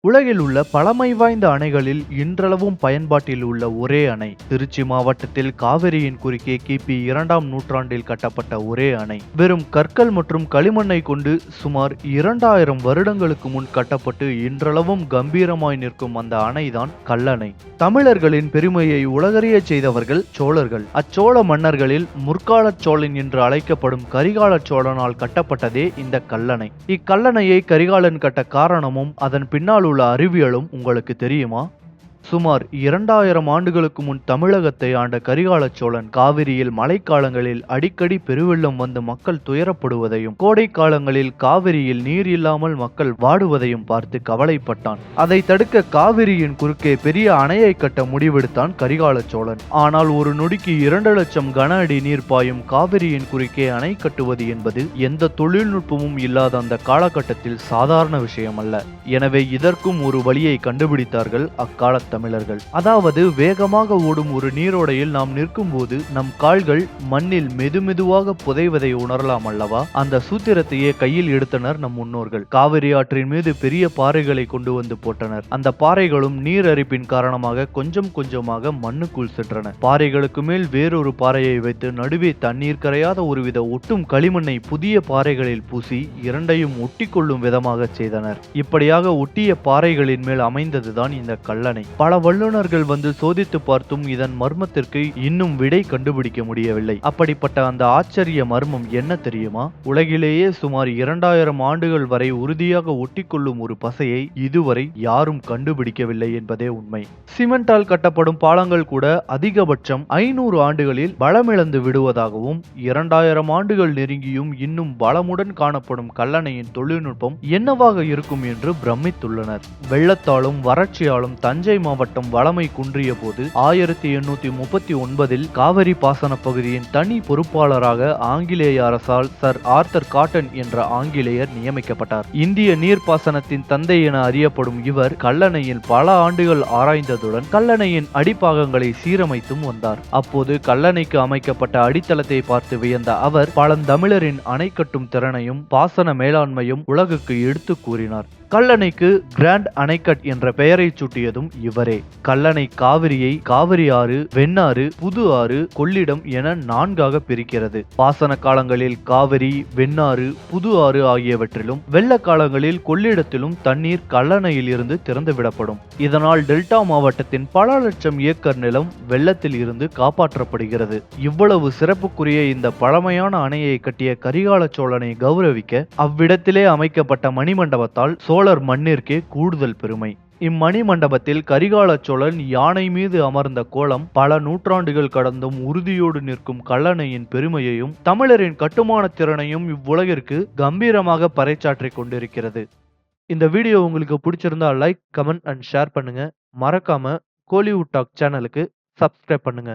உலகில் உள்ள பழமை வாய்ந்த அணைகளில் இன்றளவும் பயன்பாட்டில் உள்ள ஒரே அணை திருச்சி மாவட்டத்தில் காவிரியின் குறுக்கே கிபி 2ஆம் நூற்றாண்டில் கட்டப்பட்ட ஒரே அணை. வெறும் கற்கள் மற்றும் களிமண்ணை கொண்டு சுமார் 2000 வருடங்களுக்கு முன் கட்டப்பட்டு இன்றளவும் கம்பீரமாய் நிற்கும் அந்த அணைதான் கல்லணை. தமிழர்களின் பெருமையை உலகறிய செய்தவர்கள் சோழர்கள். அச்சோழ மன்னர்களில் முற்கால சோழன் என்று அழைக்கப்படும் கரிகால சோழனால் கட்டப்பட்டதே இந்த கல்லணை. இக்கல்லணையை கரிகாலன் கட்ட காரணமும் அதன் பின்னால் உள்ள அறிவியலும் உங்களுக்கு தெரியுமா? சுமார் 2000 ஆண்டுகளுக்கு முன் தமிழகத்தை ஆண்ட கரிகால சோழன் காவிரியில் மழைக்காலங்களில் அடிக்கடி பெருவெள்ளம் வந்து மக்கள் துயரப்படுவதையும் கோடை காலங்களில் காவிரியில் நீர் இல்லாமல் மக்கள் வாடுவதையும் பார்த்து கவலைப்பட்டான். அதை தடுக்க காவிரியின் குறுக்கே பெரிய அணையை கட்ட முடிவெடுத்தான் கரிகால சோழன். ஆனால் ஒரு நொடிக்கு 2 லட்சம் கன அடி நீர் பாயும் காவிரியின் குறுக்கே அணை கட்டுவது என்பது எந்த தொழில்நுட்பமும் இல்லாத அந்த காலகட்டத்தில் சாதாரண விஷயம் அல்ல. எனவே இதற்கும் ஒரு வழியை கண்டுபிடித்தார்கள் அக்கால தமிழர்கள். அதாவது வேகமாக ஓடும் ஒரு நீரோடையில் நாம் நிற்கும் போது நம் கால்கள் மண்ணில் மெதுமெதுவாக புதைவதை உணரலாம் அல்லவா? அந்த சூத்திரத்தையே கையில் எடுத்தனர் நம் முன்னோர்கள். காவிரி ஆற்றின் மீது பெரிய பாறைகளை கொண்டு வந்து போட்டனர். அந்த பாறைகளும் நீர் அரிப்பின் காரணமாக கொஞ்சம் கொஞ்சமாக மண்ணுக்குள் சென்றன. பாறைகளுக்கு மேல் வேறொரு பாறையை வைத்து நடுவே தண்ணீர் கரையாத ஒருவித ஒட்டும் களிமண்ணை புதிய பாறைகளில் பூசி இரண்டையும் ஒட்டி கொள்ளும் விதமாக செய்தனர். இப்படியாக ஒட்டிய பாறைகளின் மேல் அமைந்ததுதான் இந்த கல்லணை. பல வல்லுநர்கள் வந்து சோதித்து பார்த்தும் இதன் மர்மத்திற்கு இன்னும் விடை கண்டுபிடிக்க முடியவில்லை. அப்படிப்பட்ட அந்த ஆச்சரிய மர்மம் என்ன தெரியுமா? உலகிலேயே சுமார் 2000 ஆண்டுகள் வரை உறுதியாக ஒட்டிக்கொள்ளும் ஒரு பசையை இதுவரை யாரும் கண்டுபிடிக்கவில்லை என்பதே உண்மை. சிமெண்டால் கட்டப்படும் பாலங்கள் கூட அதிகபட்சம் 500 ஆண்டுகளில் பலமிழந்து விடுவதாகவும் 2000 ஆண்டுகள் நெருங்கியும் இன்னும் பலமுடன் காணப்படும் கல்லணையின் தொழில்நுட்பம் என்னவாக இருக்கும் என்று பிரமித்துள்ளனர். வெள்ளத்தாலும் வறட்சியாலும் தஞ்சை மாவட்டம் வளமை குன்றிய போது 1839 காவிரி பாசன பகுதியின் தனி பொறுப்பாளராக ஆங்கிலேய அரசால் சர் ஆர்தர் காட்டன் என்ற ஆங்கிலேயர் நியமிக்கப்பட்டார். இந்திய நீர்ப்பாசனத்தின் தந்தை என அறியப்படும் இவர் கல்லணையில் பல ஆண்டுகள் ஆராய்ந்ததுடன் கல்லணையின் அடிப்பாகங்களை சீரமைத்தும் வந்தார். அப்போது கல்லணைக்கு அமைக்கப்பட்ட அடித்தளத்தை பார்த்து வியந்த அவர் பழந்தமிழரின் அணை கட்டும் திறனையும் பாசன மேலாண்மையும் உலகுக்கு எடுத்து கூறினார். கல்லணைக்கு கிராண்ட் அணைக்கட் என்ற பெயரை சூட்டியதும் இவரே. கல்லணை காவிரியை காவிரி ஆறு, வெண்ணாறு, புது ஆறு, கொள்ளிடம் என 4ஆக பிரிக்கிறது. பாசன காலங்களில் காவிரி, வெண்ணாறு, புது ஆறு ஆகியவற்றிலும் வெள்ள காலங்களில் கொள்ளிடத்திலும் தண்ணீர் கல்லணையில் இருந்து திறந்துவிடப்படும். இதனால் டெல்டா மாவட்டத்தின் பல லட்சம் ஏக்கர் நிலம் வெள்ளத்தில் இருந்து காப்பாற்றப்படுகிறது. இவ்வளவு சிறப்புக்குரிய இந்த பழமையான அணையை கட்டிய கரிகால சோழனை கௌரவிக்க அவ்விடத்திலே அமைக்கப்பட்ட மணிமண்டபத்தால் சோழர் மண்ணிற்கே கூடுதல் பெருமை. இம்மணி மண்டபத்தில் கரிகால சோழன் யானை மீது அமர்ந்த கோலம் பல நூற்றாண்டுகள் கடந்தும் உறுதியோடு நிற்கும் கல்லணையின் பெருமையையும் தமிழரின் கட்டுமான திறனையும் இவ்வுலகிற்கு கம்பீரமாக பறைசாற்றிக் கொண்டிருக்கிறது. இந்த வீடியோ உங்களுக்கு பிடிச்சிருந்தா லைக், கமெண்ட் அண்ட் ஷேர் பண்ணுங்க. மறக்காம கோலிவுட் டாக் சேனலுக்கு சப்ஸ்கிரைப் பண்ணுங்க.